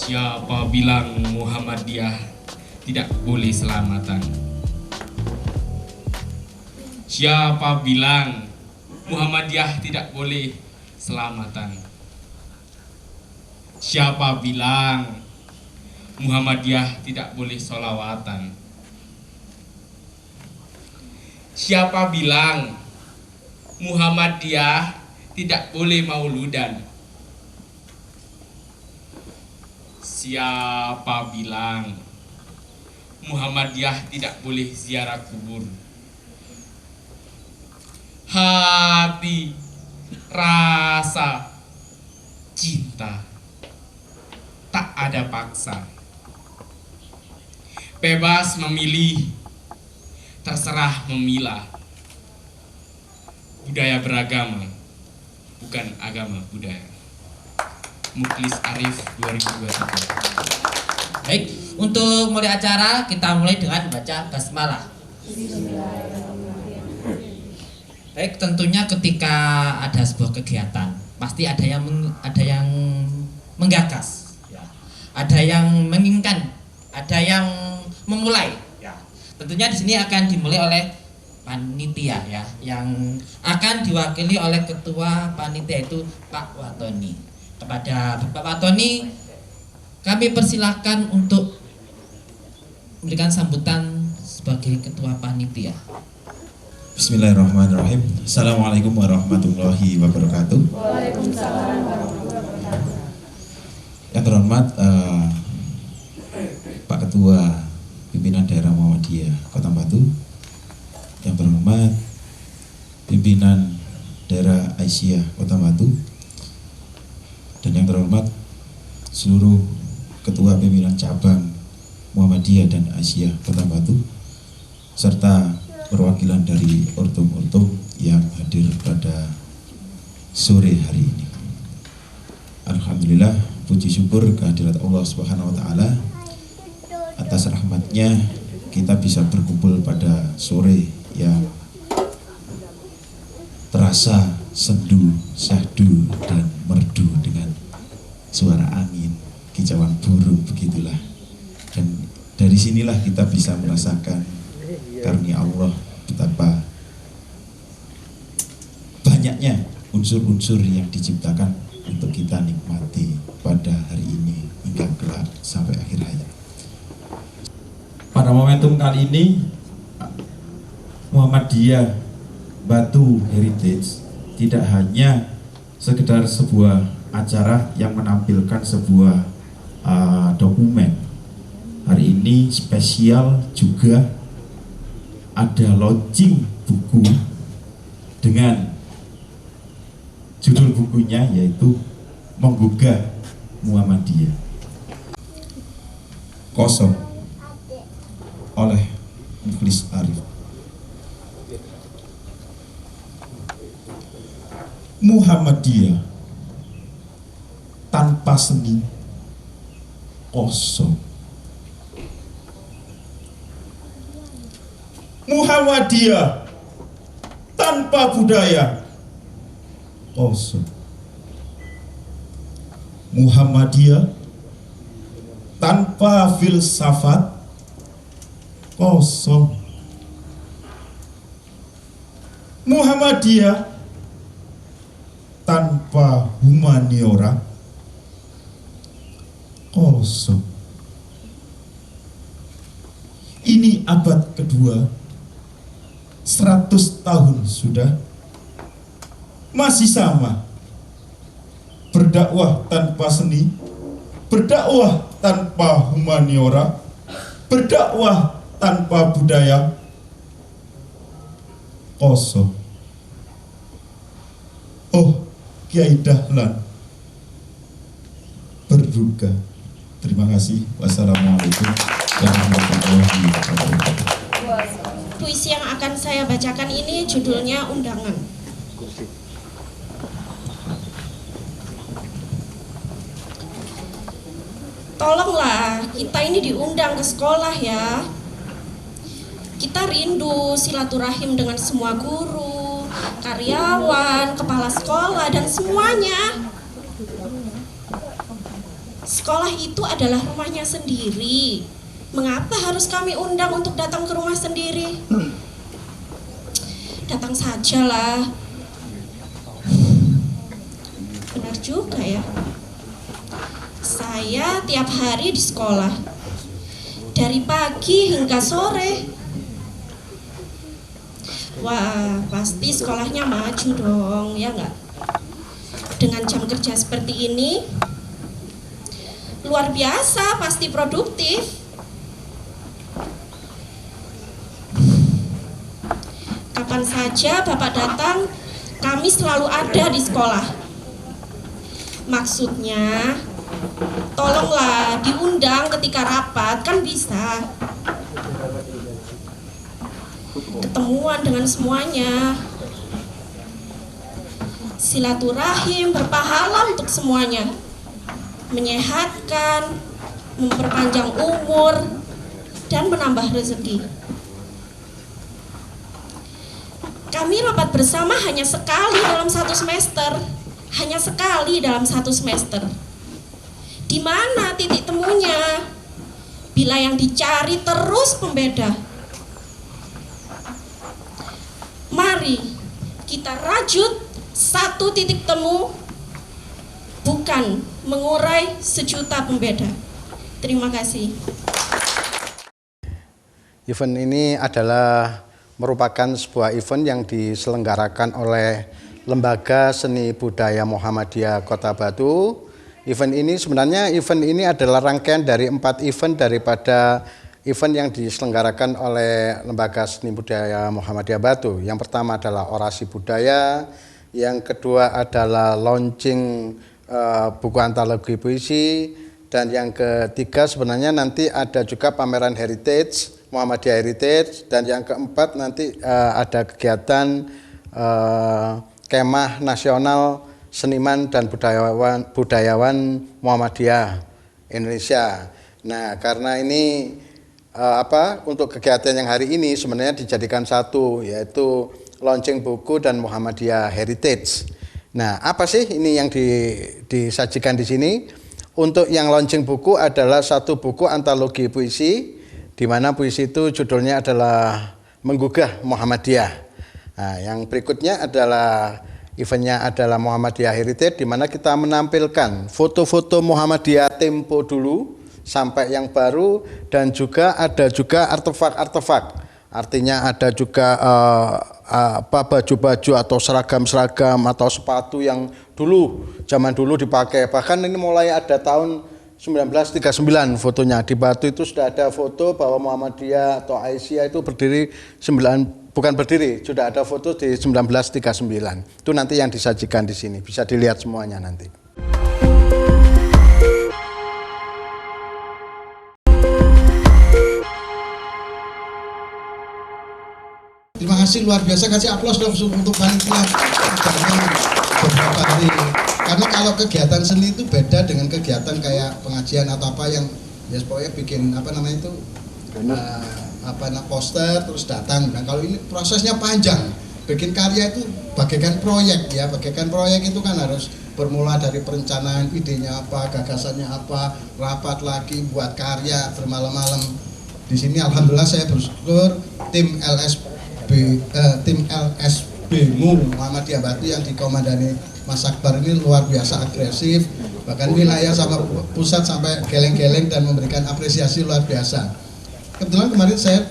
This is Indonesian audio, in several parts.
Siapa bilang Muhammadiyah tidak boleh selamatan? Siapa bilang Muhammadiyah tidak boleh selamatan? Siapa bilang Muhammadiyah tidak boleh sholawatan? Siapa bilang Muhammadiyah tidak boleh mauludan? Siapa bilang Muhammadiyah tidak boleh ziarah kubur? Hati, rasa, cinta, tak ada paksa. Bebas memilih, terserah memilah. Budaya beragama, bukan agama budaya. Muklis Arif 2021. Baik, untuk mulai acara kita mulai dengan baca basmalah. Baik, tentunya ketika ada sebuah kegiatan pasti ada yang menggagas, ya. Ada yang menginginkan, ada yang memulai. Ya. Tentunya di sini akan dimulai oleh panitia, ya, yang akan diwakili oleh ketua panitia itu Pak Watoni. Kepada Bapak Watoni kami persilahkan untuk memberikan sambutan sebagai ketua panitia. Bismillahirrahmanirrahim. Assalamualaikum warahmatullahi wabarakatuh. Waalaikumsalam warahmatullahi wabarakatuh. Yang terhormat Pak Ketua Pimpinan Daerah Muhammadiyah Kota Batu, yang terhormat Pimpinan Daerah Aisyah Kota Batu, dan yang terhormat seluruh Ketua Pimpinan Cabang Muhammadiyah dan Aisyah Kota Batu, serta perwakilan dari ortum-ortum yang hadir pada sore hari ini. Alhamdulillah, puji syukur kehadirat Allah Subhanahu wa taala atas rahmatnya kita bisa berkumpul pada sore yang terasa sendu, syahdu, dan merdu dengan suara angin, kicauan burung, begitulah. Dan dari sinilah kita bisa merasakan karunia Allah, betapa banyaknya unsur-unsur yang diciptakan untuk kita nikmati pada hari ini hingga kelak sampai akhir hayat. Pada momentum kali ini, Muhammadiyah Batu Heritage tidak hanya sekedar sebuah acara yang menampilkan sebuah dokumen. Hari ini spesial juga ada launching buku dengan judul bukunya yaitu Menggugah Muhammadiyah. Kosong oleh Muklis Arif. Muhammadiyah tanpa seni kosong. Muhammadiyah tanpa budaya kosong. Muhammadiyah tanpa filsafat kosong. Muhammadiyah tanpa humaniora kosong. Ini abad kedua, 100 tahun sudah, masih sama. Berdakwah tanpa seni, berdakwah tanpa humaniora, berdakwah tanpa budaya kosong. Oh, Kiai Dahlan berduka. Terima kasih. Wassalamualaikum warahmatullahi wabarakatuh. Puisi yang akan saya bacakan ini judulnya Undangan. tolonglah kita ini diundang ke sekolah ya. Kita rindu silaturahim dengan semua guru, karyawan, kepala sekolah, dan semuanya. Sekolah itu adalah rumahnya sendiri. Mengapa harus kami undang untuk datang ke rumah sendiri? Datang sajalah. Benar juga ya. Saya tiap hari di sekolah. Dari pagi hingga sore. Wah, pasti sekolahnya maju dong, ya enggak? Dengan jam kerja seperti ini, luar biasa, pasti produktif. Kapan saja Bapak datang, kami selalu ada di sekolah. Maksudnya, tolonglah diundang ketika rapat, kan bisa. Ketemuan dengan semuanya. Silaturahim berpahala untuk semuanya. Menyehatkan, memperpanjang umur, dan menambah rezeki. Kami rapat bersama hanya sekali dalam satu semester. Hanya sekali dalam satu semester. Di mana titik temunya? Bila yang dicari terus pembeda. Mari kita rajut satu titik temu, bukan mengurai sejuta pembeda. Terima kasih. Event ini adalah merupakan sebuah event yang diselenggarakan oleh Lembaga Seni Budaya Muhammadiyah Kota Batu. Event ini adalah rangkaian dari 4 event daripada event yang diselenggarakan oleh Lembaga Seni Budaya Muhammadiyah Batu. Yang pertama adalah orasi budaya, yang kedua adalah launching buku antologi puisi, dan yang ketiga sebenarnya nanti ada juga pameran heritage, Muhammadiyah Heritage, dan yang keempat nanti ada kegiatan kemah nasional seniman dan budayawan Muhammadiyah Indonesia. Nah, karena ini untuk kegiatan yang hari ini sebenarnya dijadikan satu, yaitu launching buku dan Muhammadiyah Heritage. Nah, apa sih ini yang disajikan di sini? Untuk yang launching buku adalah satu buku antologi puisi, di mana puisi itu judulnya adalah Menggugah Muhammadiyah. Nah, yang berikutnya adalah eventnya adalah Muhammadiyah Heritage, di mana kita menampilkan foto-foto Muhammadiyah tempo dulu sampai yang baru, dan juga ada juga artefak-artefak. Artinya ada juga baju-baju atau seragam-seragam atau sepatu yang zaman dulu dipakai. Bahkan ini mulai ada tahun 1939 fotonya. Di Batu itu sudah ada foto bahwa Muhammadiyah atau Aisyah itu sudah ada foto di 1939. Itu nanti yang disajikan di sini, bisa dilihat semuanya nanti. Terima kasih, luar biasa, kasih aplaus dong untuk panitia beberapa hari. Karena kalau kegiatan seni itu beda dengan kegiatan kayak pengajian atau apa yang ya pokoknya bikin poster terus datang. Nah, kalau ini prosesnya panjang. Bikin karya itu bagaikan proyek ya, bagaikan proyek itu kan harus bermula dari perencanaan, idenya apa, gagasannya apa, rapat lagi buat karya bermalam-malam. Di sini alhamdulillah saya bersyukur tim LSB-MU Muhammadiyah Batu yang dikomandani Mas Akbar ini luar biasa agresif, bahkan wilayah sama pusat sampai geleng-geleng dan memberikan apresiasi luar biasa. Kebetulan kemarin saya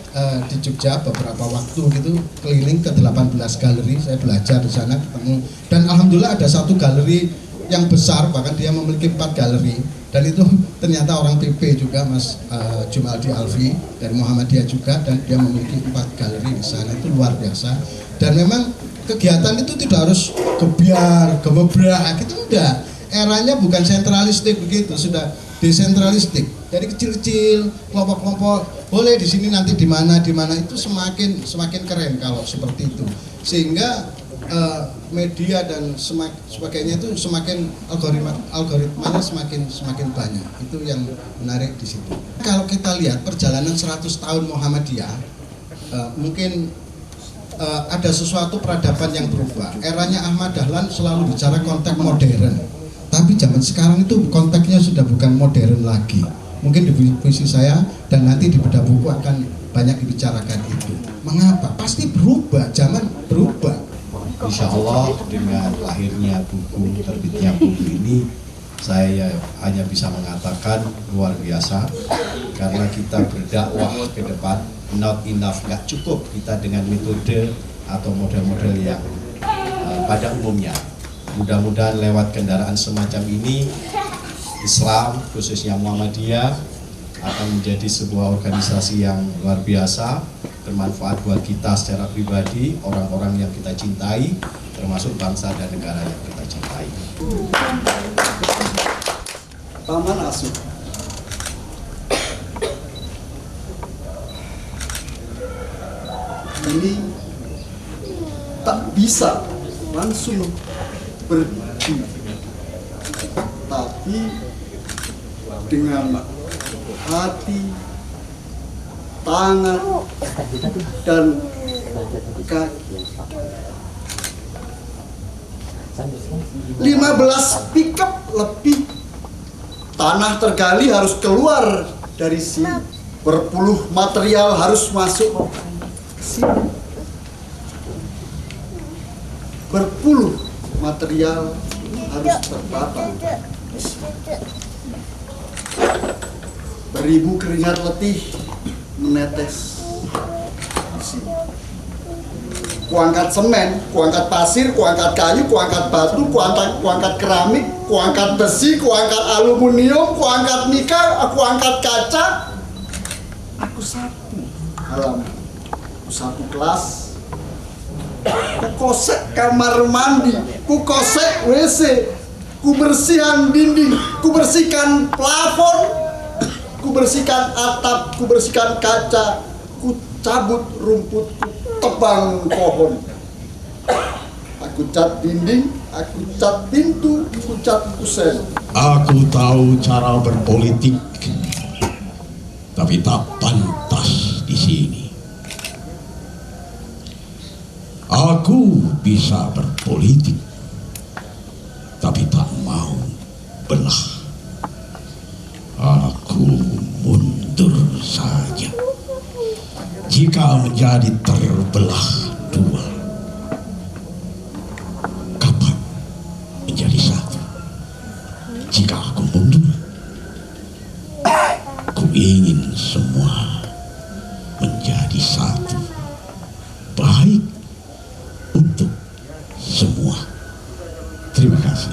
di Jogja beberapa waktu gitu keliling ke 18 galeri, saya belajar di sana ketemu, dan alhamdulillah ada satu galeri yang besar, bahkan dia memiliki 4 galeri, dan itu ternyata orang PP juga, Mas Jumaldi Alfi dari Muhammadiyah juga, dan dia memiliki 4 galeri di sana. Itu luar biasa. Dan memang kegiatan itu tidak harus gebiar, gemebrak, itu enggak. Eranya bukan sentralistik begitu, sudah desentralistik. Dari kecil-kecil, kelompok-kelompok, boleh di sini nanti di mana itu semakin keren kalau seperti itu. Sehingga media dan sebagainya itu semakin algoritmanya semakin banyak. Itu yang menarik di situ. Kalau kita lihat perjalanan 100 tahun Muhammadiyah, mungkin ada sesuatu peradaban yang berubah. Eranya Ahmad Dahlan selalu bicara konteks modern, tapi zaman sekarang itu konteksnya sudah bukan modern lagi. Mungkin di puisi saya dan nanti di bedah buku akan banyak dibicarakan itu. Mengapa? Pasti berubah, zaman berubah. Insya Allah dengan lahirnya buku, terbitnya buku ini, saya hanya bisa mengatakan luar biasa, karena kita berdakwah ke depan, not enough, nggak cukup kita dengan metode atau model-model yang pada umumnya. Mudah-mudahan lewat kendaraan semacam ini, Islam khususnya Muhammadiyah akan menjadi sebuah organisasi yang luar biasa, bermanfaat buat kita secara pribadi, orang-orang yang kita cintai, termasuk bangsa dan negara yang kita cintai. Paman asuh, ini tak bisa langsung pergi, tapi dengan hati, tangan, dan kaki. 15 pickup lebih. Tanah tergali harus keluar dari sini. Berpuluh material harus masuk ke sini. Berpuluh material harus terpapar. Beribu keringat letih menetes di sini. Kuangkat semen, kuangkat pasir, kuangkat kayu, kuangkat batu, kuangkat keramik, kuangkat besi, kuangkat aluminium, kuangkat nika, kuangkat kaca. Aku sapu halaman, aku sapu kelas, ku kosek kamar mandi, ku kosek WC, ku bersihkan dinding, ku bersihkan plafon, ku bersihkan atap, ku bersihkan kaca, ku cabut rumput, ku tebang pohon. Aku cat dinding, aku cat pintu, aku cat kusen. Aku tahu cara berpolitik, tapi tak pantas di sini. Aku bisa berpolitik, tapi tak mau belah. Aku mundur saja jika menjadi terbelah dua. Kapan menjadi satu? Jika aku mundur, ku ingin semua menjadi satu, baik untuk semua. Terima kasih.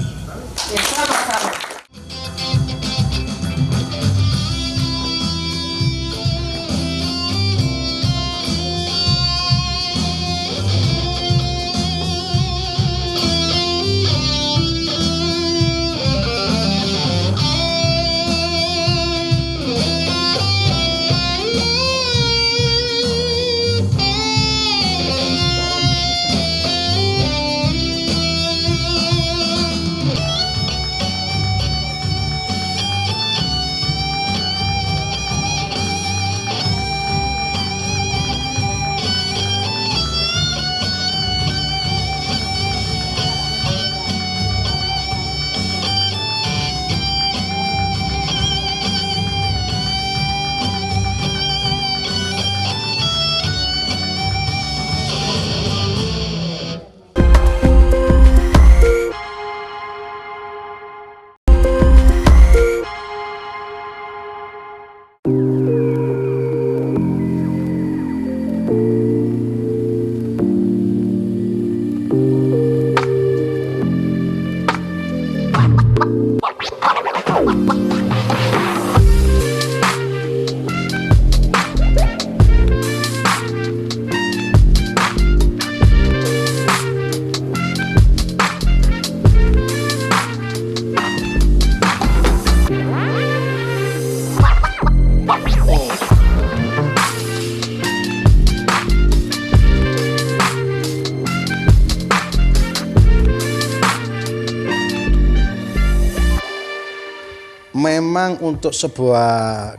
memang untuk sebuah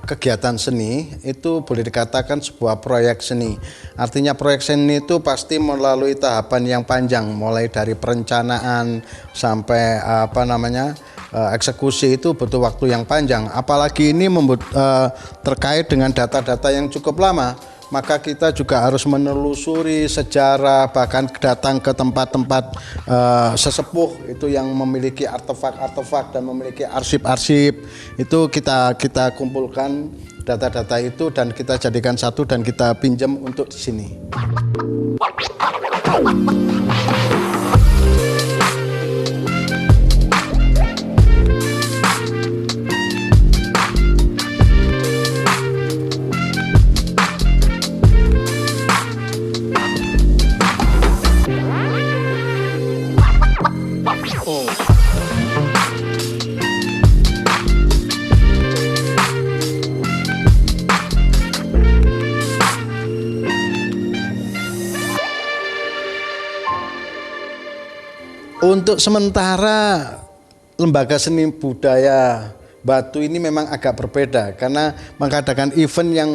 kegiatan seni itu boleh dikatakan sebuah proyek seni. Artinya proyek seni itu pasti melalui tahapan yang panjang, mulai dari perencanaan sampai eksekusi itu butuh waktu yang panjang. Apalagi ini terkait dengan data-data yang cukup lama. Maka kita juga harus menelusuri sejarah, bahkan datang ke tempat-tempat sesepuh itu yang memiliki artefak-artefak dan memiliki arsip-arsip. Itu kita kumpulkan data-data itu dan kita jadikan satu dan kita pinjam untuk di sini. Untuk sementara Lembaga Seni Budaya Batu ini memang agak berbeda karena mengadakan event yang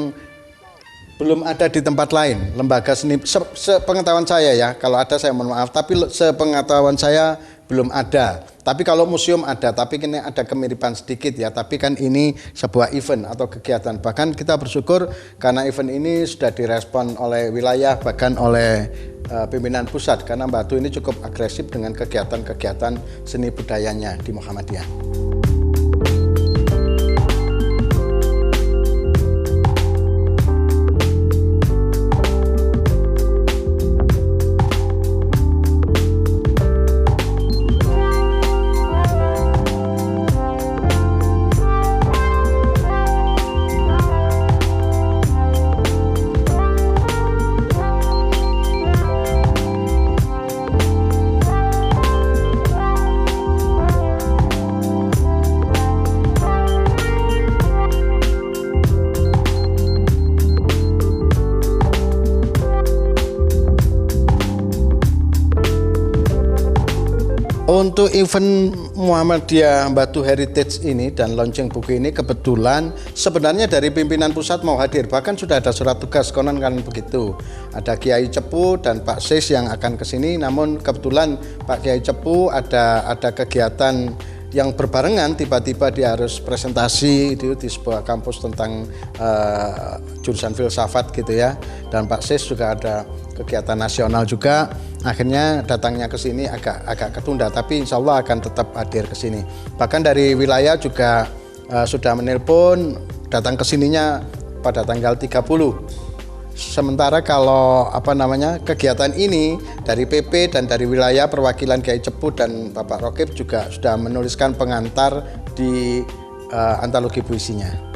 belum ada di tempat lain. Lembaga seni, sepengetahuan saya ya, kalau ada saya mohon maaf, tapi sepengetahuan saya belum ada. Tapi kalau museum ada, tapi ini ada kemiripan sedikit ya. Tapi kan ini sebuah event atau kegiatan. Bahkan kita bersyukur karena event ini sudah direspon oleh wilayah, bahkan oleh pimpinan pusat, karena Batu ini cukup agresif dengan kegiatan-kegiatan seni budayanya di Muhammadiyah. Untuk event Muhammadiyah Batu Heritage ini dan launching buku ini kebetulan sebenarnya dari pimpinan pusat mau hadir, bahkan sudah ada surat tugas konon kan begitu. Ada Kiai Cepu dan Pak Sis yang akan ke sini, namun kebetulan Pak Kiai Cepu ada kegiatan yang berbarengan, tiba-tiba dia harus presentasi di sebuah kampus tentang jurusan filsafat gitu ya. Dan Pak Sis juga ada kegiatan nasional juga. Akhirnya datangnya ke sini agak ketunda, tapi insya Allah akan tetap hadir ke sini. Bahkan dari wilayah juga sudah menelpon datang ke sininya pada tanggal 30. Sementara kalau kegiatan ini dari PP dan dari wilayah perwakilan Kiai Cepu dan Bapak Rokib juga sudah menuliskan pengantar di antologi puisinya.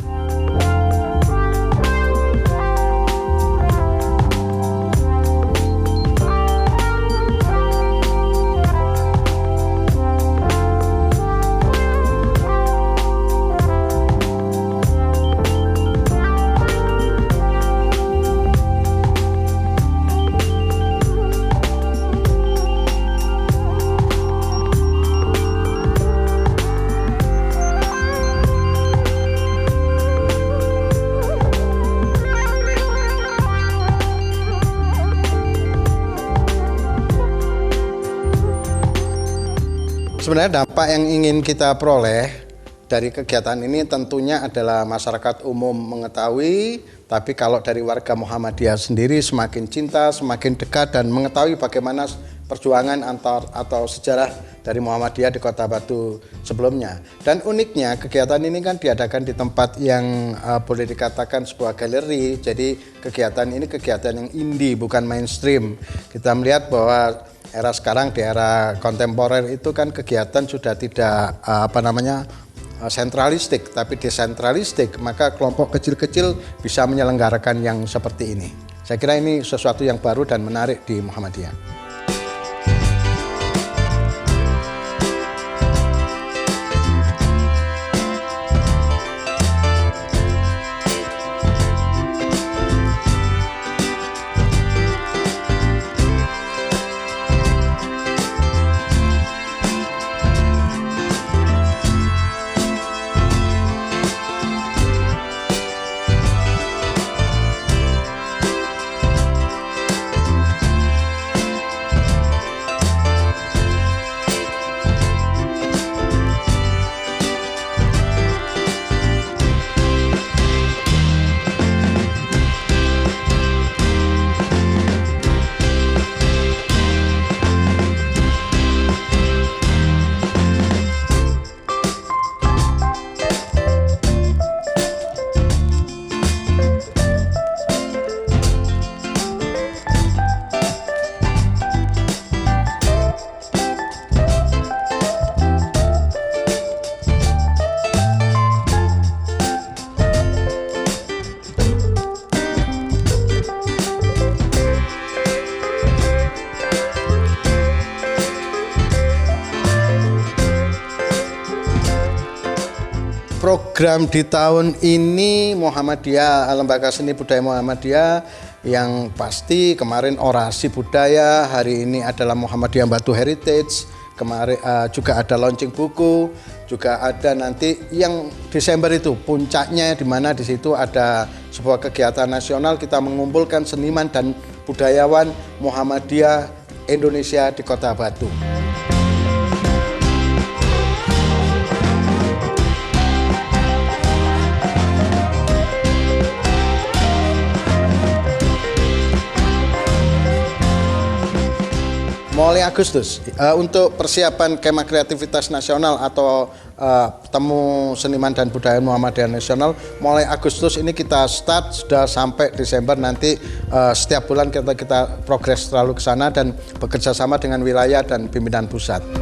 Sebenarnya dampak yang ingin kita peroleh dari kegiatan ini tentunya adalah masyarakat umum mengetahui, tapi kalau dari warga Muhammadiyah sendiri semakin cinta, semakin dekat dan mengetahui bagaimana perjuangan atau sejarah dari Muhammadiyah di Kota Batu sebelumnya. Dan uniknya kegiatan ini kan diadakan di tempat yang boleh dikatakan sebuah galeri, jadi kegiatan ini kegiatan yang indie bukan mainstream. Kita melihat bahwa era sekarang di era kontemporer itu kan kegiatan sudah tidak sentralistik tapi desentralistik, maka kelompok kecil-kecil bisa menyelenggarakan yang seperti ini. Saya kira ini sesuatu yang baru dan menarik di Muhammadiyah. program di tahun ini Muhammadiyah, Lembaga Seni Budaya Muhammadiyah, yang pasti kemarin orasi budaya, hari ini adalah Muhammadiyah Batu Heritage, kemarin juga ada launching buku, juga ada nanti yang Desember itu puncaknya, di mana di situ ada sebuah kegiatan nasional, kita mengumpulkan seniman dan budayawan Muhammadiyah Indonesia di Kota Batu. Mulai Agustus untuk persiapan Kemah Kreativitas Nasional atau temu seniman dan budaya Muhammadiyah Nasional, mulai Agustus ini kita start sudah sampai Desember nanti, setiap bulan kita progres selalu ke sana dan bekerja sama dengan wilayah dan pimpinan pusat.